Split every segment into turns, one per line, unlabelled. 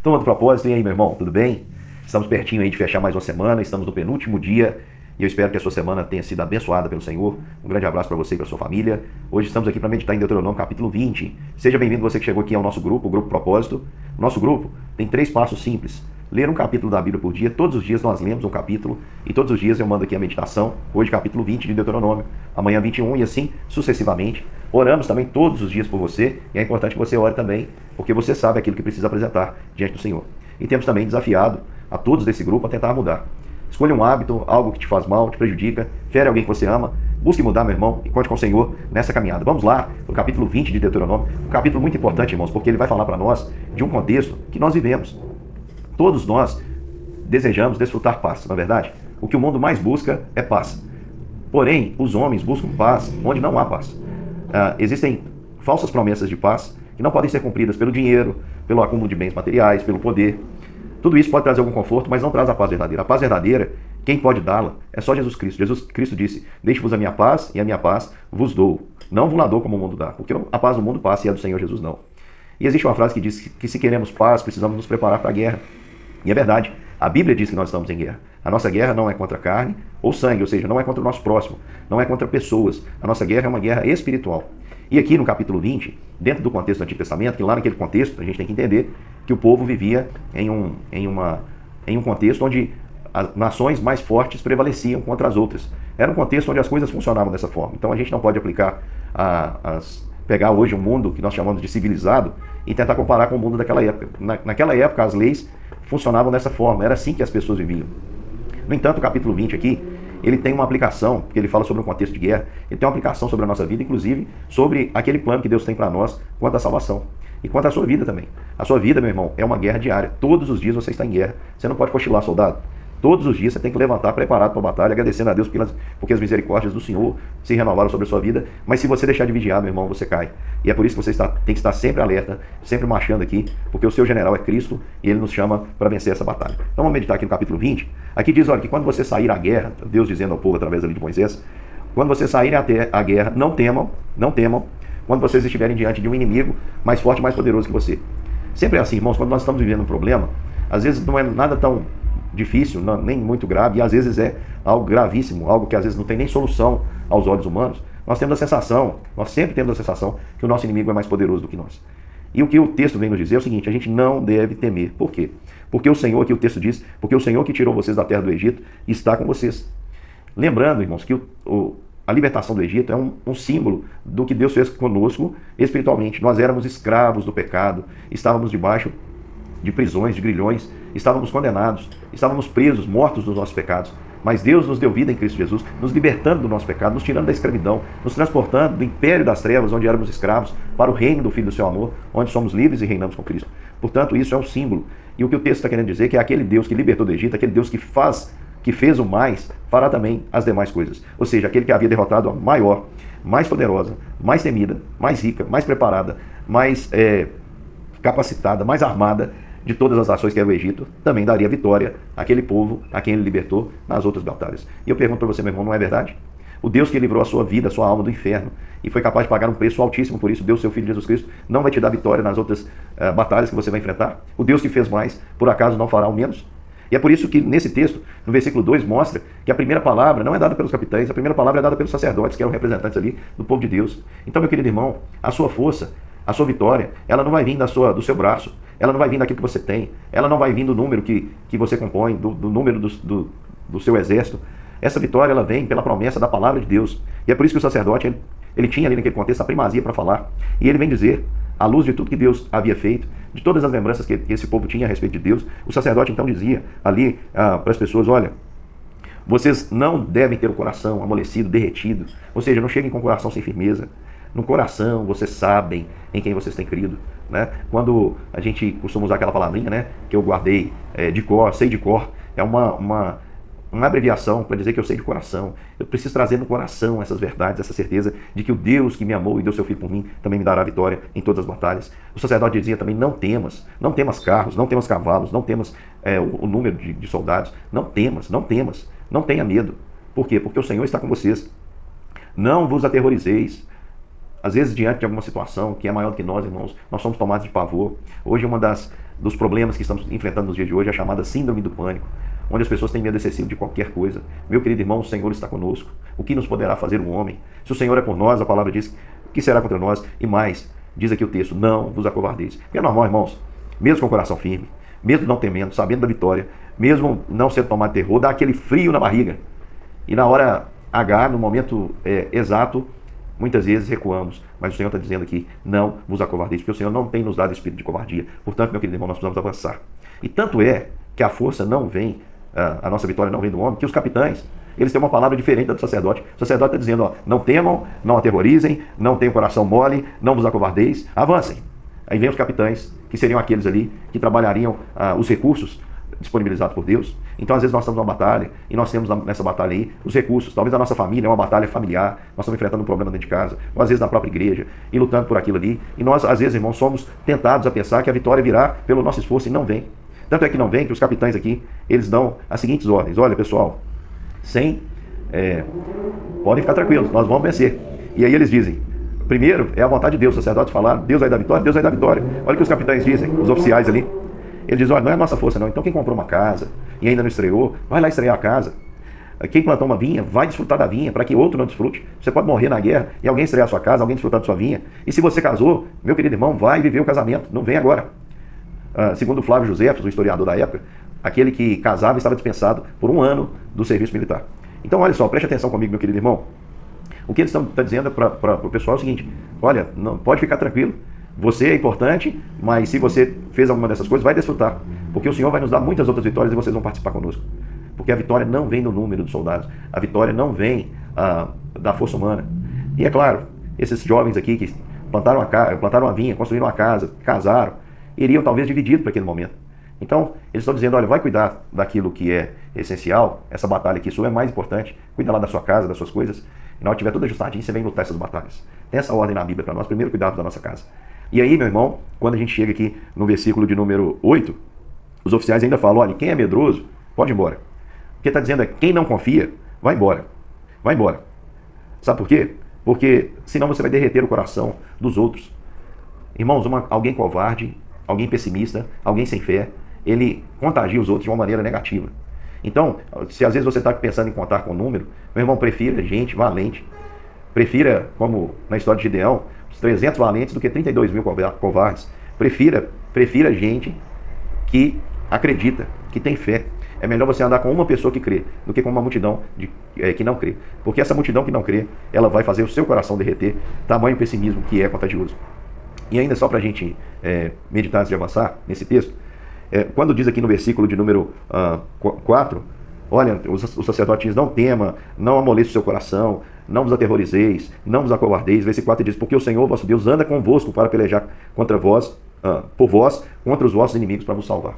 Turma do Propósito, e aí, meu irmão, tudo bem? Estamos pertinho aí de fechar mais uma semana, estamos no penúltimo dia e eu espero que a sua semana tenha sido abençoada pelo Senhor. Um grande abraço para você e para sua família. Hoje estamos aqui para meditar em Deuteronômio capítulo 20. Seja bem-vindo você que chegou aqui ao nosso grupo, o Grupo Propósito. O nosso grupo tem 3 passos simples. Ler um capítulo da Bíblia por dia. Todos os dias nós lemos um capítulo e todos os dias eu mando aqui a meditação. Hoje capítulo 20 de Deuteronômio, amanhã 21 e assim sucessivamente. Oramos também todos os dias por você e é importante que você ore também, porque você sabe aquilo que precisa apresentar diante do Senhor. E temos também desafiado a todos desse grupo a tentar mudar. Escolha um hábito, algo que te faz mal, te prejudica, fere alguém que você ama, busque mudar, meu irmão, e conte com o Senhor nessa caminhada. Vamos lá, no capítulo 20 de Deuteronômio, um capítulo muito importante, irmãos, porque ele vai falar para nós de um contexto que nós vivemos. Todos nós desejamos desfrutar paz, na verdade. O que o mundo mais busca é paz. Porém, os homens buscam paz onde não há paz. Existem falsas promessas de paz que não podem ser cumpridas pelo dinheiro, pelo acúmulo de bens materiais, pelo poder. Tudo isso pode trazer algum conforto, mas não traz a paz verdadeira. A paz verdadeira, quem pode dá-la é só Jesus Cristo. Jesus Cristo disse: deixe-vos a minha paz e a minha paz vos dou. Não vos la dou como o mundo dá, porque a paz do mundo passa e a do Senhor Jesus não. E existe uma frase que diz que se queremos paz, precisamos nos preparar para a guerra. E é verdade, a Bíblia diz que nós estamos em guerra. A nossa guerra não é contra carne ou sangue, ou seja, não é contra o nosso próximo, não é contra pessoas. A nossa guerra é uma guerra espiritual. E aqui no capítulo 20, dentro do contexto do Antigo Testamento, que lá naquele contexto a gente tem que entender que o povo vivia em um contexto onde as nações mais fortes prevaleciam contra as outras. Era um contexto onde as coisas funcionavam dessa forma. Então a gente não pode aplicar pegar hoje um mundo que nós chamamos de civilizado e tentar comparar com o mundo daquela época. Naquela época as leis funcionavam dessa forma, era assim que as pessoas viviam. No entanto, o capítulo 20 aqui, ele tem uma aplicação, porque ele fala sobre um contexto de guerra, ele tem uma aplicação sobre a nossa vida, inclusive sobre aquele plano que Deus tem para nós quanto à salvação. E quanto à sua vida também. A sua vida, meu irmão, é uma guerra diária. Todos os dias você está em guerra. Você não pode cochilar, soldado. Todos os dias você tem que levantar preparado para a batalha, agradecendo a Deus porque as misericórdias do Senhor se renovaram sobre a sua vida. Mas se você deixar de vigiar, meu irmão, você cai. E é por isso que você tem que estar sempre alerta, sempre marchando aqui, porque o seu general é Cristo e ele nos chama para vencer essa batalha. Então vamos meditar aqui no capítulo 20. Aqui diz, olha, que quando você sair à guerra, Deus dizendo ao povo através ali de Moisés, quando vocês saírem à guerra, não temam, quando vocês estiverem diante de um inimigo mais forte, mais poderoso que você. Sempre é assim, irmãos, quando nós estamos vivendo um problema, às vezes não é nada tão difícil, nem muito grave, e às vezes é algo gravíssimo, algo que às vezes não tem nem solução aos olhos humanos. Nós sempre temos a sensação que o nosso inimigo é mais poderoso do que nós. E o que o texto vem nos dizer é o seguinte: a gente não deve temer. Por quê? Porque o Senhor, aqui o texto diz, porque o Senhor que tirou vocês da terra do Egito está com vocês. Lembrando, irmãos, que a libertação do Egito é um símbolo do que Deus fez conosco espiritualmente. Nós éramos escravos do pecado, estávamos debaixo de prisões, de grilhões, estávamos condenados, estávamos presos, mortos dos nossos pecados. Mas Deus nos deu vida em Cristo Jesus, nos libertando do nosso pecado, nos tirando da escravidão, nos transportando do império das trevas, onde éramos escravos, para o reino do Filho do seu amor, onde somos livres e reinamos com Cristo. Portanto, isso é um símbolo. E o que o texto está querendo dizer é que aquele Deus que libertou do Egito, aquele Deus que fez o mais, fará também as demais coisas. Ou seja, aquele que havia derrotado a maior, mais poderosa, mais temida, mais rica, mais preparada, mais capacitada, mais armada de todas as nações que era o Egito, também daria vitória àquele povo a quem ele libertou nas outras batalhas. E eu pergunto para você, meu irmão, não é verdade? O Deus que livrou a sua vida, a sua alma do inferno e foi capaz de pagar um preço altíssimo por isso, Deus, seu Filho Jesus Cristo, não vai te dar vitória nas outras batalhas que você vai enfrentar? O Deus que fez mais, por acaso não fará o menos? E é por isso que nesse texto, no versículo 2, mostra que a primeira palavra não é dada pelos capitães, a primeira palavra é dada pelos sacerdotes, que eram representantes ali do povo de Deus. Então, meu querido irmão, a sua força, a sua vitória, ela não vai vir do seu braço, ela não vai vir daquilo que você tem, ela não vai vir do número que você compõe, do número do seu exército. Essa vitória, ela vem pela promessa da palavra de Deus. E é por isso que o sacerdote, ele tinha ali naquele contexto a primazia para falar. E ele vem dizer, à luz de tudo que Deus havia feito, de todas as lembranças que esse povo tinha a respeito de Deus, o sacerdote então dizia ali para as pessoas, olha, vocês não devem ter o coração amolecido, derretido, ou seja, não cheguem com o coração sem firmeza. No coração, vocês sabem em quem vocês têm crido, né? Quando a gente costuma usar aquela palavrinha, né, que eu guardei de cor, sei de cor, é uma abreviação para dizer que eu sei de coração. Eu preciso trazer no coração essas verdades, essa certeza de que o Deus que me amou e deu seu Filho por mim também me dará vitória em todas as batalhas. O sacerdote dizia também, não temas carros, não temas cavalos, não temas o número de soldados, não tenha medo. Por quê? Porque o Senhor está com vocês. Não vos aterrorizeis. Às vezes, diante de alguma situação que é maior do que nós, irmãos, nós somos tomados de pavor. Hoje, uma das dos problemas que estamos enfrentando nos dias de hoje, a chamada síndrome do pânico, onde as pessoas têm medo excessivo de qualquer coisa. Meu querido irmão, o Senhor está conosco. O que nos poderá fazer um homem? Se o Senhor é por nós, a palavra diz, o que será contra nós? E mais, diz aqui o texto, não vos acovardeis. Porque é normal, irmãos, mesmo com o coração firme, mesmo não temendo, sabendo da vitória, mesmo não sendo tomado de terror, dá aquele frio na barriga. E na hora H, no momento exato, muitas vezes recuamos, mas o Senhor está dizendo aqui, não vos acovardeis, porque o Senhor não tem nos dado espírito de covardia. Portanto, meu querido irmão, nós precisamos avançar. E tanto é que a força não vem, a nossa vitória não vem do homem, que os capitães, eles têm uma palavra diferente da do sacerdote. O sacerdote está dizendo, ó, não temam, não aterrorizem, não tenham coração mole, não vos acovardeis, avancem. Aí vem os capitães, que seriam aqueles ali que trabalhariam os recursos disponibilizados por Deus. Então, às vezes, nós estamos numa batalha, e nós temos nessa batalha aí os recursos. Talvez a nossa família é uma batalha familiar, nós estamos enfrentando um problema dentro de casa, ou às vezes na própria igreja, e lutando por aquilo ali. E nós, às vezes, irmãos, somos tentados a pensar que a vitória virá pelo nosso esforço, e não vem. Tanto é que não vem, que os capitães aqui, eles dão as seguintes ordens. Olha, pessoal, podem ficar tranquilos, nós vamos vencer. E aí eles dizem, primeiro, é a vontade de Deus, os sacerdotes falaram, Deus vai dar vitória, Deus vai dar vitória. Olha o que os capitães dizem, os oficiais ali. Eles dizem, olha, não é a nossa força não, então quem comprou uma casa e ainda não estreou, vai lá estrear a casa. Quem plantou uma vinha, vai desfrutar da vinha, para que outro não desfrute. Você pode morrer na guerra e alguém estrear a sua casa, alguém desfrutar da sua vinha. E se você casou, meu querido irmão, vai viver o casamento, não vem agora. Segundo Flávio Josefo, o historiador da época, aquele que casava estava dispensado por 1 ano do serviço militar. Então, olha só, preste atenção comigo, meu querido irmão. O que eles estão dizendo para o pessoal é o seguinte, olha, não, pode ficar tranquilo, você é importante, mas se você fez alguma dessas coisas, vai desfrutar, porque o Senhor vai nos dar muitas outras vitórias e vocês vão participar conosco. Porque a vitória não vem do número dos soldados, a vitória não vem da força humana. E é claro, esses jovens aqui que plantaram a vinha, construíram uma casa, casaram, iriam talvez divididos para aquele momento. Então, eles estão dizendo, olha, vai cuidar daquilo que é essencial, essa batalha aqui sua é mais importante, cuida lá da sua casa, das suas coisas, e na hora que tiver tudo ajustadinho, você vem lutar essas batalhas. Tem essa ordem na Bíblia para nós, primeiro cuidarmos da nossa casa. E aí, meu irmão, quando a gente chega aqui no versículo de número 8, os oficiais ainda falam, olha, quem é medroso, pode ir embora. O que está dizendo é, quem não confia, vai embora. Vai embora. Sabe por quê? Porque senão você vai derreter o coração dos outros. Irmãos, alguém covarde, alguém pessimista, alguém sem fé, ele contagia os outros de uma maneira negativa. Então, se às vezes você está pensando em contar com o número, meu irmão, prefira gente valente. Prefira, como na história de Gideão, os 300 valentes do que 32 mil covardes. Prefira gente que acredita, que tem fé. É melhor você andar com uma pessoa que crê do que com uma multidão que não crê. Porque essa multidão que não crê, ela vai fazer o seu coração derreter, tamanho pessimismo que é contagioso. E ainda só para a gente meditar antes de avançar nesse texto, quando diz aqui no versículo de número 4, olha, o sacerdote diz, não tema, não amoleça o seu coração, não vos aterrorizeis, não vos acovardeis. Versículo 4 diz, porque o Senhor vosso Deus anda convosco para pelejar contra vós, por vós, contra os vossos inimigos para vos salvar.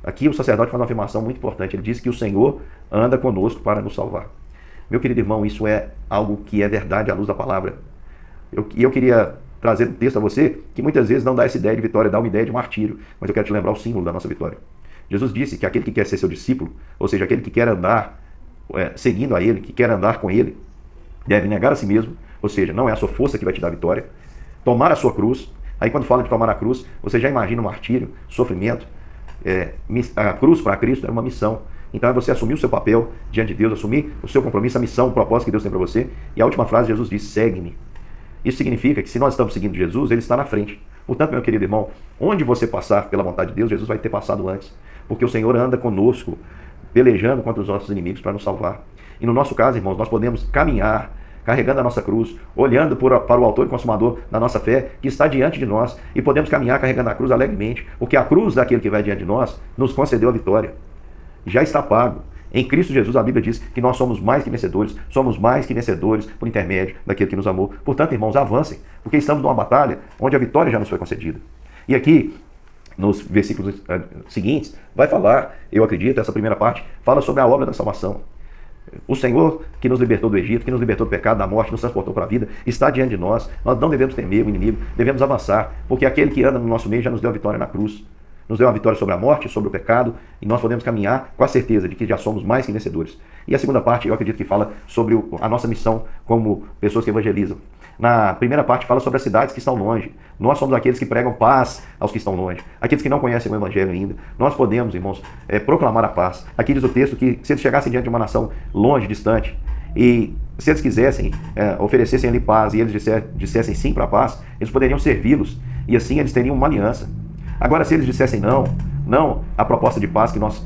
Aqui o sacerdote faz uma afirmação muito importante, ele diz que o Senhor anda conosco para nos salvar. Meu querido irmão, isso é algo que é verdade à luz da palavra. Eu queria trazer um texto a você que muitas vezes não dá essa ideia de vitória, dá uma ideia de martírio, mas eu quero te lembrar o símbolo da nossa vitória. Jesus disse que aquele que quer ser seu discípulo, ou seja, aquele que quer andar seguindo a ele, que quer andar com ele, deve negar a si mesmo, ou seja, não é a sua força que vai te dar a vitória, tomar a sua cruz. Aí quando fala de tomar a cruz, você já imagina o martírio, sofrimento. A cruz para Cristo é uma missão. Então é você assumir o seu papel diante de Deus, assumir o seu compromisso, a missão, o propósito que Deus tem para você. E a última frase, Jesus diz, segue-me. Isso significa que se nós estamos seguindo Jesus, Ele está na frente. Portanto, meu querido irmão, onde você passar pela vontade de Deus, Jesus vai ter passado antes. Porque o Senhor anda conosco, pelejando contra os nossos inimigos para nos salvar. E no nosso caso, irmãos, nós podemos caminhar, carregando a nossa cruz, olhando para o autor e consumador da nossa fé, que está diante de nós, e podemos caminhar carregando a cruz alegremente, porque a cruz daquele que vai diante de nós nos concedeu a vitória. Já está pago. Em Cristo Jesus, a Bíblia diz que nós somos mais que vencedores por intermédio daquele que nos amou. Portanto, irmãos, avancem, porque estamos numa batalha onde a vitória já nos foi concedida. E aqui, nos versículos seguintes, vai falar, eu acredito, essa primeira parte, fala sobre a obra da salvação. O Senhor que nos libertou do Egito, que nos libertou do pecado, da morte, nos transportou para a vida, está diante de nós. Nós não devemos temer o inimigo, devemos avançar, porque aquele que anda no nosso meio já nos deu a vitória na cruz. Nos deu uma vitória sobre a morte, sobre o pecado, e nós podemos caminhar com a certeza de que já somos mais que vencedores. E a segunda parte, eu acredito que fala sobre a nossa missão como pessoas que evangelizam. Na primeira parte fala sobre as cidades que estão longe. Nós somos aqueles que pregam paz aos que estão longe, aqueles que não conhecem o Evangelho ainda. Nós podemos, irmãos, proclamar a paz. Aqui diz o texto que se eles chegassem diante de uma nação longe, distante, e se eles quisessem, oferecessem ali paz e eles dissessem sim para a paz, eles poderiam servi-los e assim eles teriam uma aliança. Agora, se eles dissessem não à proposta de paz que nós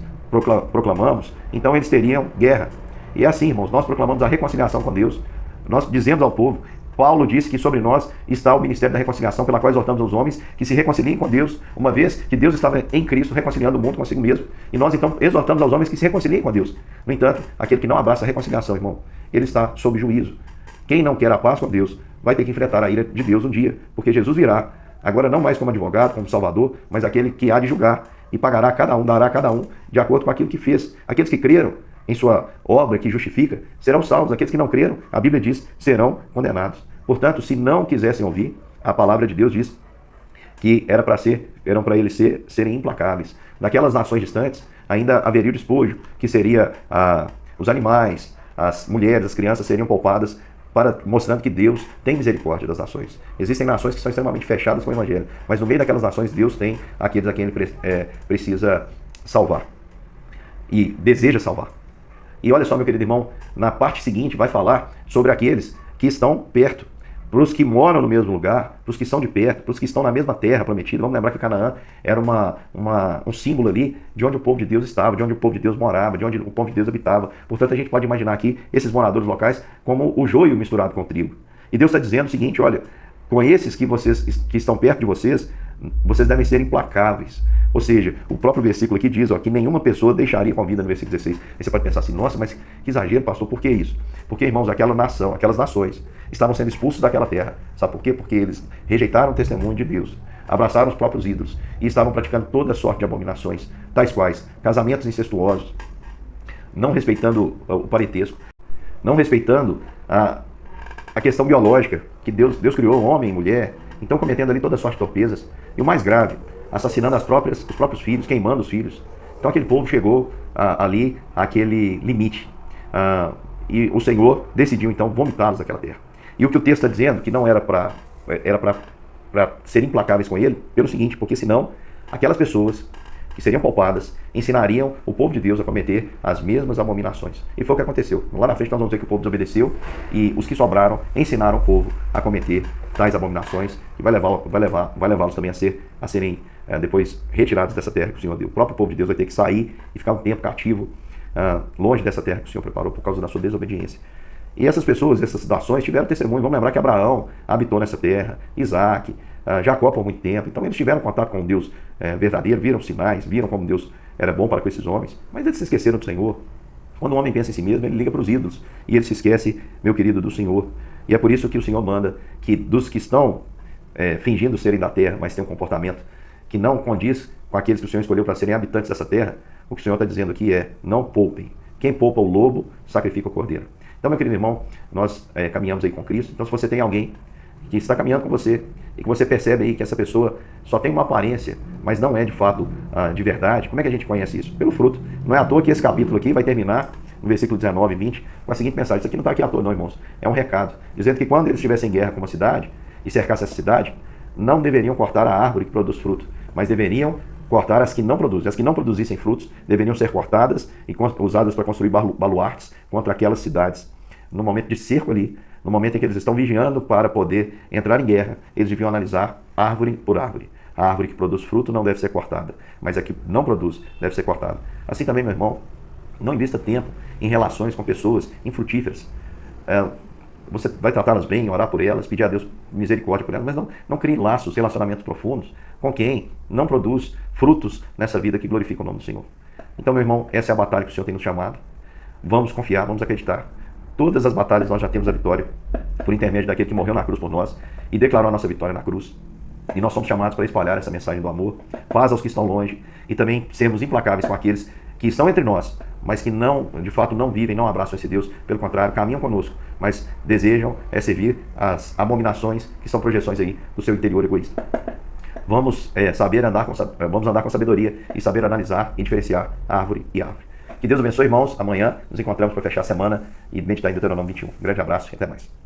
proclamamos, então eles teriam guerra. E é assim, irmãos, nós proclamamos a reconciliação com Deus. Nós dizemos ao povo, Paulo disse que sobre nós está o ministério da reconciliação, pela qual exortamos os homens que se reconciliem com Deus, uma vez que Deus estava em Cristo reconciliando o mundo consigo mesmo. E nós então exortamos aos homens que se reconciliem com Deus. No entanto, aquele que não abraça a reconciliação, irmão, ele está sob juízo. Quem não quer a paz com Deus vai ter que enfrentar a ira de Deus um dia, porque Jesus virá, agora não mais como advogado, como salvador, mas aquele que há de julgar e pagará a cada um, dará a cada um de acordo com aquilo que fez. Aqueles que creram em sua obra que justifica, serão salvos. Aqueles que não creram, a Bíblia diz, serão condenados. Portanto, se não quisessem ouvir, a palavra de Deus diz que eram para eles serem implacáveis. Naquelas nações distantes, ainda haveria o despojo, que seria os animais, as mulheres, as crianças seriam poupadas, mostrando que Deus tem misericórdia das nações. Existem nações que são extremamente fechadas com o Evangelho, mas no meio daquelas nações, Deus tem aqueles a quem Ele precisa salvar e deseja salvar. E olha só, meu querido irmão, na parte seguinte vai falar sobre aqueles que estão perto, para os que moram no mesmo lugar, para os que são de perto, para os que estão na mesma terra prometida. Vamos lembrar que Canaã era um símbolo ali de onde o povo de Deus estava, de onde o povo de Deus morava, de onde o povo de Deus habitava. Portanto, a gente pode imaginar aqui esses moradores locais como o joio misturado com o trigo. E Deus está dizendo o seguinte, olha, com esses que estão perto de vocês, vocês devem ser implacáveis. Ou seja, o próprio versículo aqui diz que nenhuma pessoa deixaria com vida no versículo 16. Aí você pode pensar assim, nossa, mas que exagero, pastor, por que isso? Porque, irmãos, aquelas nações estavam sendo expulsos daquela terra. Sabe por quê? Porque eles rejeitaram o testemunho de Deus, abraçaram os próprios ídolos e estavam praticando toda sorte de abominações, tais quais casamentos incestuosos, não respeitando o parentesco, não respeitando a questão biológica, que Deus criou homem e mulher, então cometendo ali toda sorte de torpezas. E o mais grave, assassinando os próprios filhos, queimando os filhos. Então aquele povo chegou ali àquele limite. E o Senhor decidiu então vomitá-los daquela terra. E o que o texto está dizendo, que não era para ser implacáveis com ele, pelo seguinte, porque senão aquelas pessoas que seriam poupadas ensinariam o povo de Deus a cometer as mesmas abominações. E foi o que aconteceu. Lá na frente nós vamos ver que o povo desobedeceu e os que sobraram ensinaram o povo a cometer tais abominações, que vai levá-los também a serem depois retirados dessa terra que o Senhor deu. O próprio povo de Deus vai ter que sair e ficar um tempo cativo, longe dessa terra que o Senhor preparou por causa da sua desobediência. E essas pessoas, essas nações tiveram testemunho. Vamos lembrar que Abraão habitou nessa terra, Isaac, Jacó por muito tempo. Então eles tiveram contato com Deus verdadeiro, viram sinais, viram como Deus era bom para com esses homens. Mas eles se esqueceram do Senhor. Quando o homem pensa em si mesmo, ele liga para os ídolos. E ele se esquece, meu querido, do Senhor. E é por isso que o Senhor manda que dos que estão fingindo serem da terra, mas têm um comportamento que não condiz com aqueles que o Senhor escolheu para serem habitantes dessa terra, o que o Senhor está dizendo aqui é, não poupem. Quem poupa o lobo, sacrifica o cordeiro. Então, meu querido irmão, nós caminhamos aí com Cristo. Então, se você tem alguém que está caminhando com você e que você percebe aí que essa pessoa só tem uma aparência, mas não é de fato de verdade, como é que a gente conhece isso? Pelo fruto. Não é à toa que esse capítulo aqui vai terminar no versículo 19 e 20 com a seguinte mensagem. Isso aqui não está aqui à toa não, irmãos. É um recado, dizendo que quando eles estivessem em guerra com uma cidade e cercassem essa cidade, não deveriam cortar a árvore que produz fruto, mas deveriam cortar as que não produzem. As que não produzissem frutos deveriam ser cortadas e usadas para construir baluartes contra aquelas cidades. No momento de cerco ali, no momento em que eles estão vigiando para poder entrar em guerra, eles deviam analisar árvore por árvore. A árvore que produz fruto não deve ser cortada, mas a que não produz deve ser cortada. Assim também, meu irmão, não invista tempo em relações com pessoas infrutíferas. Você vai tratá-las bem, orar por elas, pedir a Deus misericórdia por elas, mas não crie laços, relacionamentos profundos com quem não produz frutos nessa vida que glorifica o nome do Senhor. Então, meu irmão, essa é a batalha que o Senhor tem nos chamado. Vamos confiar, vamos acreditar. Todas as batalhas nós já temos a vitória por intermédio daquele que morreu na cruz por nós e declarou a nossa vitória na cruz. E nós somos chamados para espalhar essa mensagem do amor, paz aos que estão longe e também sermos implacáveis com aqueles que estão entre nós, mas que não, de fato não vivem, não abraçam esse Deus, pelo contrário, caminham conosco, mas desejam servir as abominações que são projeções aí do seu interior egoísta. Vamos andar com sabedoria e saber analisar e diferenciar árvore e árvore. Que Deus abençoe, irmãos. Amanhã nos encontramos para fechar a semana e meditar em Deuteronômio 21. Um grande abraço e até mais.